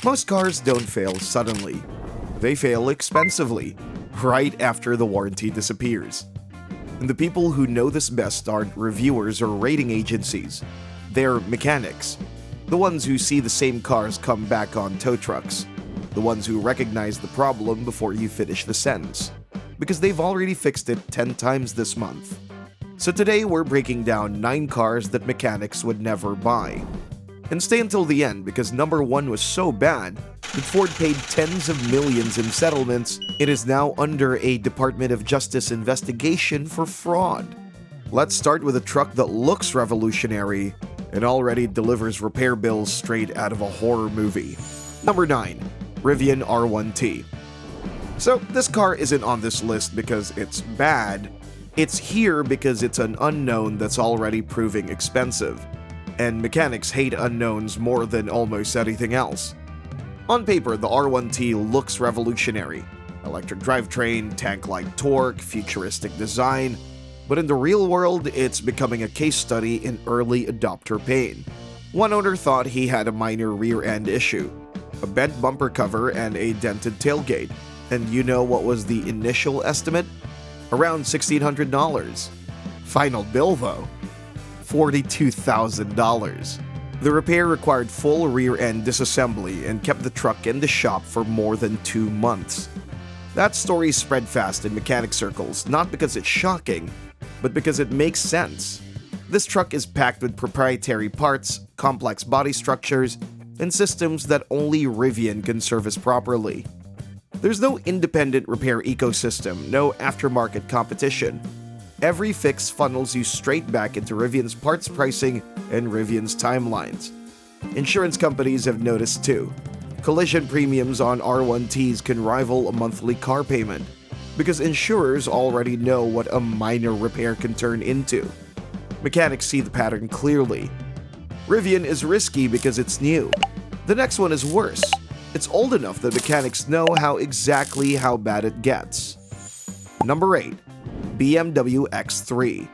Most cars don't fail suddenly. They fail expensively, right after the warranty disappears. And the people who know this best aren't reviewers or rating agencies. They're mechanics. The ones who see the same cars come back on tow trucks. The ones who recognize the problem before you finish the sentence. Because they've already fixed it 10 times this month. So today we're breaking down 9 cars that mechanics would never buy. And stay until the end because number 1 was so bad that Ford paid tens of millions in settlements. It is now under a Department of Justice investigation for fraud. Let's start with a truck that looks revolutionary and already delivers repair bills straight out of a horror movie. Number 9. Rivian R1T. So this car isn't on this list because it's bad. It's here because it's an unknown that's already proving expensive. And mechanics hate unknowns more than almost anything else. On paper, the R1T looks revolutionary. Electric drivetrain, tank-like torque, futuristic design. But in the real world, it's becoming a case study in early adopter pain. One owner thought he had a minor rear-end issue, a bent bumper cover and a dented tailgate. And you know what was the initial estimate? Around $1,600. Final bill though, $42,000. The repair required full rear-end disassembly and kept the truck in the shop for more than 2 months. That story spread fast in mechanic circles, not because it's shocking, but because it makes sense. This truck is packed with proprietary parts, complex body structures, and systems that only Rivian can service properly. There's no independent repair ecosystem, no aftermarket competition. Every fix funnels you straight back into Rivian's parts pricing and Rivian's timelines. Insurance companies have noticed too. Collision premiums on R1Ts can rival a monthly car payment because insurers already know what a minor repair can turn into. Mechanics see the pattern clearly. Rivian is risky because it's new. The next one is worse. It's old enough that mechanics know exactly how bad it gets. Number 8. BMW X3.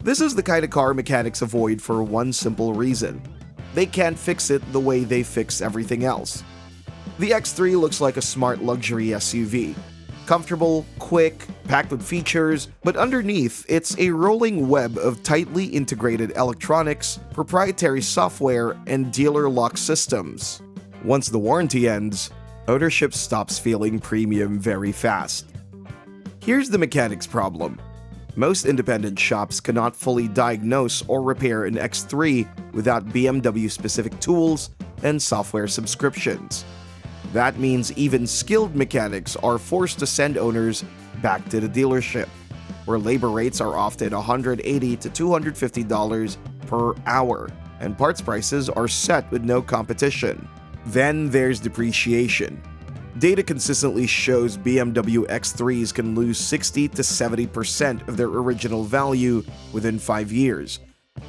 This is the kind of car mechanics avoid for one simple reason. They can't fix it the way they fix everything else. The X3 looks like a smart luxury SUV. Comfortable, quick, packed with features, but underneath, it's a rolling web of tightly integrated electronics, proprietary software, and dealer lock systems. Once the warranty ends, ownership stops feeling premium very fast. Here's the mechanic's problem. Most independent shops cannot fully diagnose or repair an X3 without BMW-specific tools and software subscriptions. That means even skilled mechanics are forced to send owners back to the dealership, where labor rates are often $180 to $250 per hour, and parts prices are set with no competition. Then there's depreciation. Data consistently shows BMW X3s can lose 60 to 70% of their original value within 5 years.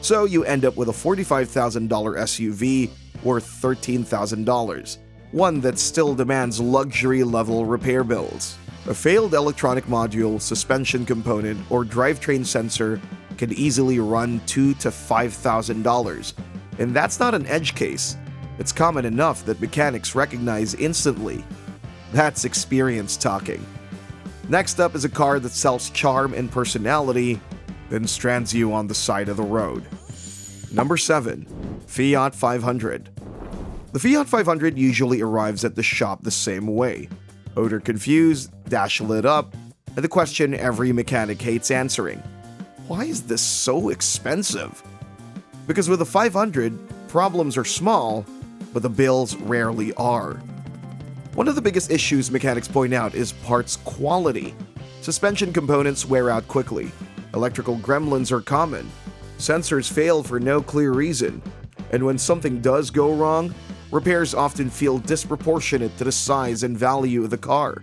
So you end up with a $45,000 SUV worth $13,000, one that still demands luxury-level repair bills. A failed electronic module, suspension component, or drivetrain sensor can easily run $2,000 to $5,000. And that's not an edge case. It's common enough that mechanics recognize instantly. That's experience talking. Next up is a car that sells charm and personality, then strands you on the side of the road. Number 7. Fiat 500. The Fiat 500 usually arrives at the shop the same way. Odor confused, dash lit up, and the question every mechanic hates answering. Why is this so expensive? Because with a 500, problems are small, but the bills rarely are. One of the biggest issues mechanics point out is parts quality. Suspension components wear out quickly. Electrical gremlins are common. Sensors fail for no clear reason. And when something does go wrong, repairs often feel disproportionate to the size and value of the car.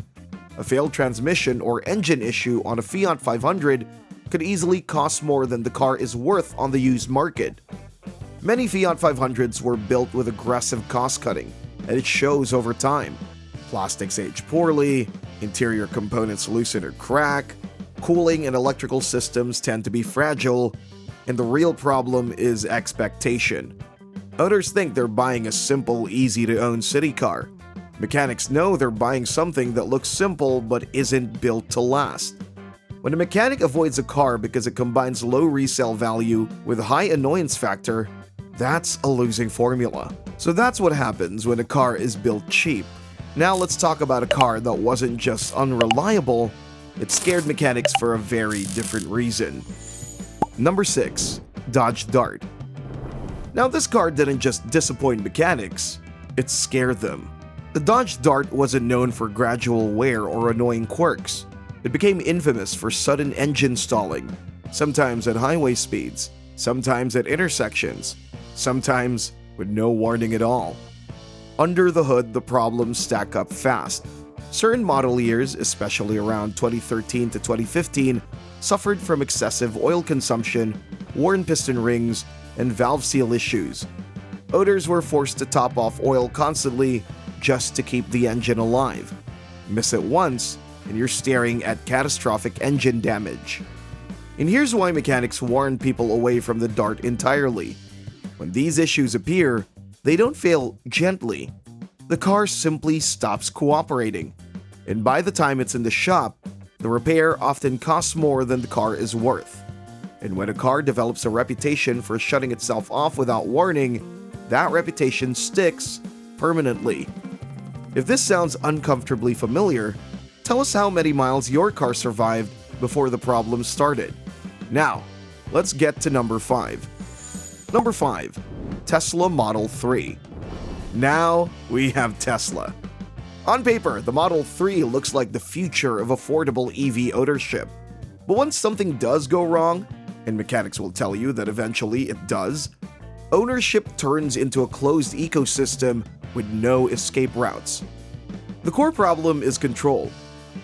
A failed transmission or engine issue on a Fiat 500 could easily cost more than the car is worth on the used market. Many Fiat 500s were built with aggressive cost-cutting, and it shows over time. Plastics age poorly, interior components loosen or crack, cooling and electrical systems tend to be fragile, and the real problem is expectation. Owners think they're buying a simple, easy-to-own city car. Mechanics know they're buying something that looks simple but isn't built to last. When a mechanic avoids a car because it combines low resale value with a high annoyance factor, that's a losing formula. So that's what happens when a car is built cheap. Now let's talk about a car that wasn't just unreliable, it scared mechanics for a very different reason. Number 6. Dodge Dart. Now this car didn't just disappoint mechanics, it scared them. The Dodge Dart wasn't known for gradual wear or annoying quirks. It became infamous for sudden engine stalling, sometimes at highway speeds, sometimes at intersections, sometimes with no warning at all. Under the hood, the problems stack up fast. Certain model years, especially around 2013 to 2015, suffered from excessive oil consumption, worn piston rings, and valve seal issues. Owners were forced to top off oil constantly just to keep the engine alive. Miss it once, and you're staring at catastrophic engine damage. And here's why mechanics warn people away from the Dart entirely. When these issues appear, they don't fail gently. The car simply stops cooperating. And by the time it's in the shop, the repair often costs more than the car is worth. And when a car develops a reputation for shutting itself off without warning, that reputation sticks permanently. If this sounds uncomfortably familiar, tell us how many miles your car survived before the problem started. Now, let's get to number 5. Number 5. Tesla Model 3. Now we have Tesla. On paper, the Model 3 looks like the future of affordable EV ownership. But once something does go wrong, and mechanics will tell you that eventually it does, ownership turns into a closed ecosystem with no escape routes. The core problem is control.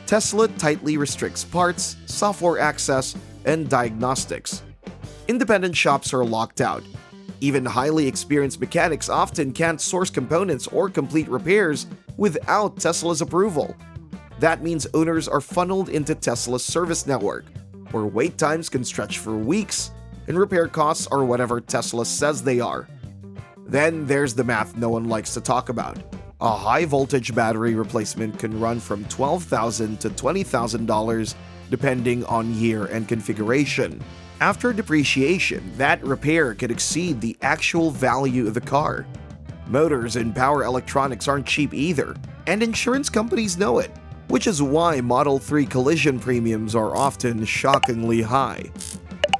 Tesla tightly restricts parts, software access, and diagnostics. Independent shops are locked out. Even highly experienced mechanics often can't source components or complete repairs without Tesla's approval. That means owners are funneled into Tesla's service network, where wait times can stretch for weeks and repair costs are whatever Tesla says they are. Then there's the math no one likes to talk about. A high-voltage battery replacement can run from $12,000 to $20,000 depending on year and configuration. After depreciation, that repair could exceed the actual value of the car. Motors and power electronics aren't cheap either, and insurance companies know it, which is why Model 3 collision premiums are often shockingly high.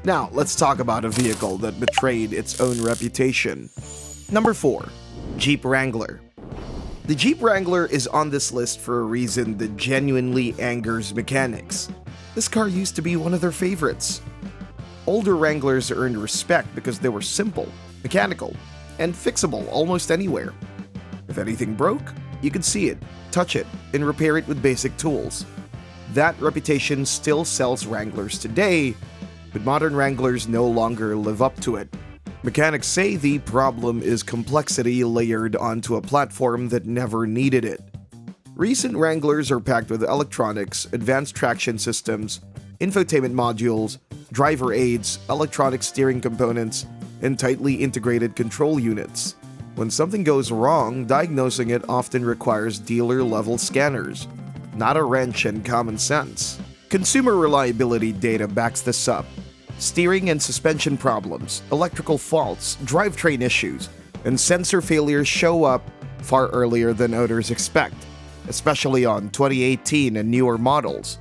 Now, let's talk about a vehicle that betrayed its own reputation. Number 4. Jeep Wrangler. The Jeep Wrangler is on this list for a reason that genuinely angers mechanics. This car used to be one of their favorites. Older Wranglers earned respect because they were simple, mechanical, and fixable almost anywhere. If anything broke, you could see it, touch it, and repair it with basic tools. That reputation still sells Wranglers today, but modern Wranglers no longer live up to it. Mechanics say the problem is complexity layered onto a platform that never needed it. Recent Wranglers are packed with electronics, advanced traction systems, infotainment modules, driver aids, electronic steering components, and tightly integrated control units. When something goes wrong, diagnosing it often requires dealer-level scanners, not a wrench and common sense. Consumer reliability data backs this up. Steering and suspension problems, electrical faults, drivetrain issues, and sensor failures show up far earlier than owners expect, especially on 2018 and newer models.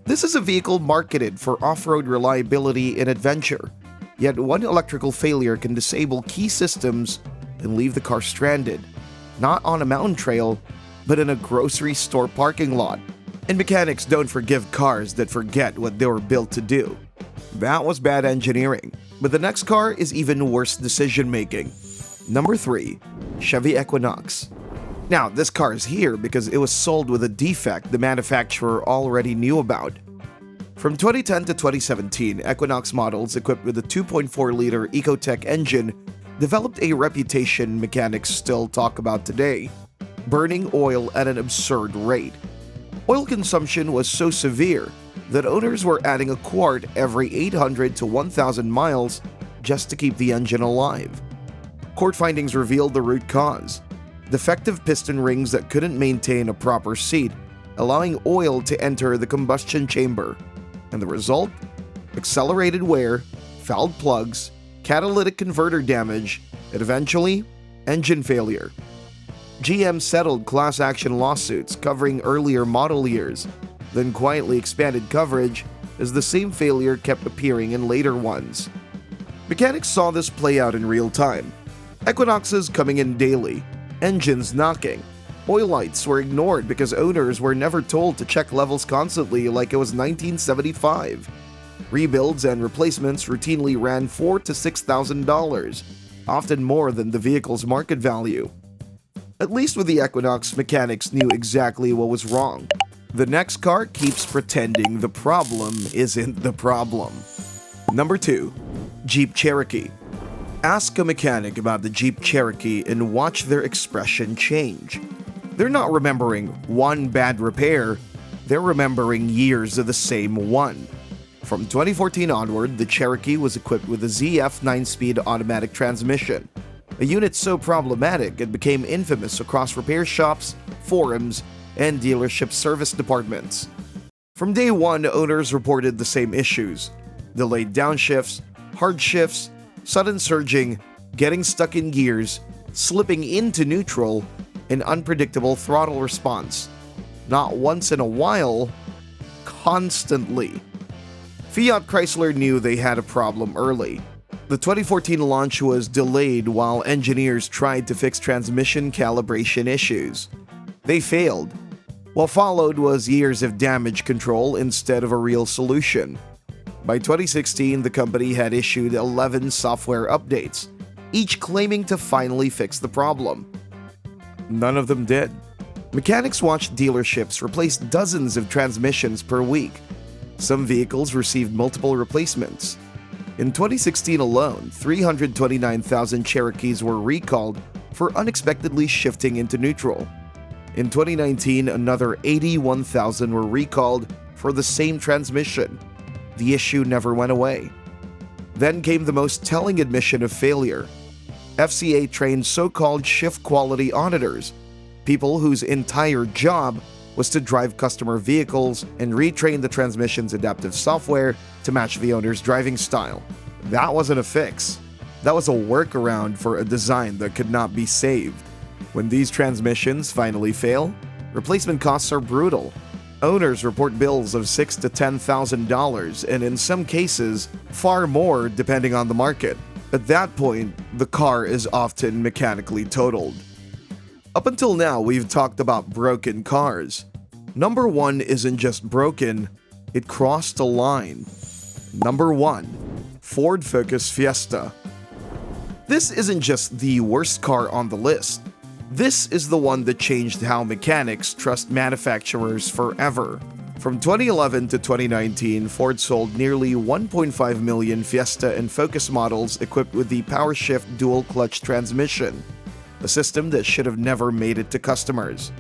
This is a vehicle marketed for off-road reliability and adventure, yet one electrical failure can disable key systems and leave the car stranded, not on a mountain trail, but in a grocery store parking lot. And mechanics don't forgive cars that forget what they were built to do. That was bad engineering, but the next car is even worse decision-making. Number 3. Chevy Equinox. Now, this car is here because it was sold with a defect the manufacturer already knew about. From 2010 to 2017, Equinox models equipped with a 2.4-liter Ecotec engine developed a reputation mechanics still talk about today, burning oil at an absurd rate. Oil consumption was so severe that owners were adding a quart every 800 to 1,000 miles just to keep the engine alive. Court findings revealed the root cause: defective piston rings that couldn't maintain a proper seat, allowing oil to enter the combustion chamber. And the result? Accelerated wear, fouled plugs, catalytic converter damage, and eventually, engine failure. GM settled class action lawsuits covering earlier model years, then quietly expanded coverage as the same failure kept appearing in later ones. Mechanics saw this play out in real time. Equinoxes coming in daily, engines knocking. Oil lights were ignored because owners were never told to check levels constantly like it was 1975. Rebuilds and replacements routinely ran $4,000 to $6,000, often more than the vehicle's market value. At least with the Equinox, mechanics knew exactly what was wrong. The next car keeps pretending the problem isn't the problem. Number 2. Jeep Cherokee. Ask a mechanic about the Jeep Cherokee and watch their expression change. They're not remembering one bad repair, they're remembering years of the same one. From 2014 onward, the Cherokee was equipped with a ZF 9-speed automatic transmission, a unit so problematic it became infamous across repair shops, forums, and dealership service departments. From day one, owners reported the same issues: delayed downshifts, hard shifts, sudden surging, getting stuck in gears, slipping into neutral, and unpredictable throttle response. Not once in a while, constantly. Fiat Chrysler knew they had a problem early. The 2014 launch was delayed while engineers tried to fix transmission calibration issues. They failed. What followed was years of damage control instead of a real solution. By 2016, the company had issued 11 software updates, each claiming to finally fix the problem. None of them did. Mechanics watched dealerships replace dozens of transmissions per week. Some vehicles received multiple replacements. In 2016 alone, 329,000 Cherokees were recalled for unexpectedly shifting into neutral. In 2019, another 81,000 were recalled for the same transmission. The issue never went away. Then came the most telling admission of failure. FCA trained so-called shift quality auditors, people whose entire job was to drive customer vehicles and retrain the transmission's adaptive software to match the owner's driving style. That wasn't a fix. That was a workaround for a design that could not be saved. When these transmissions finally fail, replacement costs are brutal. Owners report bills of $6,000 to $10,000, and in some cases, far more depending on the market. At that point, the car is often mechanically totaled. Up until now, we've talked about broken cars. Number 1 isn't just broken, it crossed a line. Number 1. Ford Focus Fiesta. This isn't just the worst car on the list. This is the one that changed how mechanics trust manufacturers forever. From 2011 to 2019, Ford sold nearly 1.5 million Fiesta and Focus models equipped with the PowerShift dual-clutch transmission, a system that should have never made it to customers.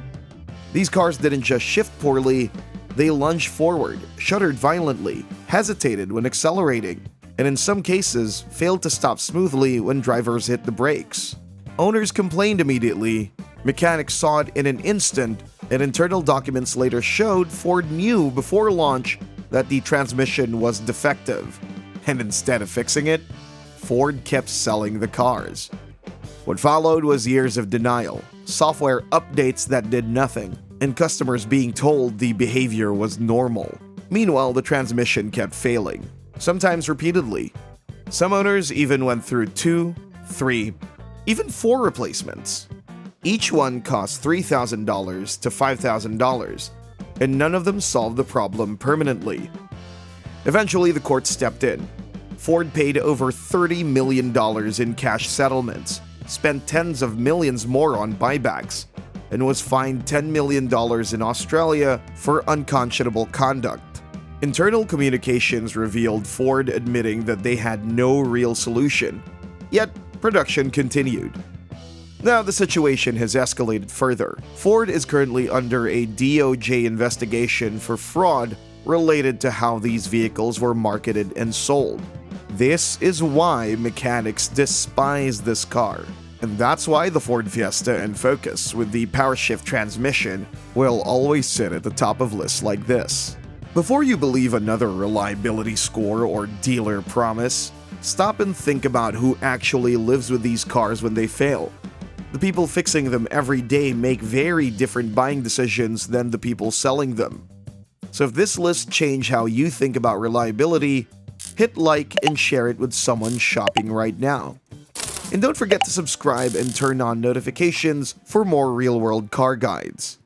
These cars didn't just shift poorly, they lunged forward, shuddered violently, hesitated when accelerating, and in some cases, failed to stop smoothly when drivers hit the brakes. Owners complained immediately, mechanics saw it in an instant, and internal documents later showed Ford knew before launch that the transmission was defective. And instead of fixing it, Ford kept selling the cars. What followed was years of denial, software updates that did nothing, and customers being told the behavior was normal. Meanwhile, the transmission kept failing, sometimes repeatedly. Some owners even went through 2, 3, even 4 replacements. Each one cost $3,000 to $5,000, and none of them solved the problem permanently. Eventually, the court stepped in. Ford paid over $30 million in cash settlements, spent tens of millions more on buybacks, and was fined $10 million in Australia for unconscionable conduct. Internal communications revealed Ford admitting that they had no real solution, yet production continued. Now the situation has escalated further. Ford is currently under a DOJ investigation for fraud related to how these vehicles were marketed and sold. This is why mechanics despise this car. And that's why the Ford Fiesta and Focus with the power shift transmission will always sit at the top of lists like this. Before you believe another reliability score or dealer promise, stop and think about who actually lives with these cars when they fail. The people fixing them every day make very different buying decisions than the people selling them. So if this list changed how you think about reliability, hit like and share it with someone shopping right now. And don't forget to subscribe and turn on notifications for more real-world car guides.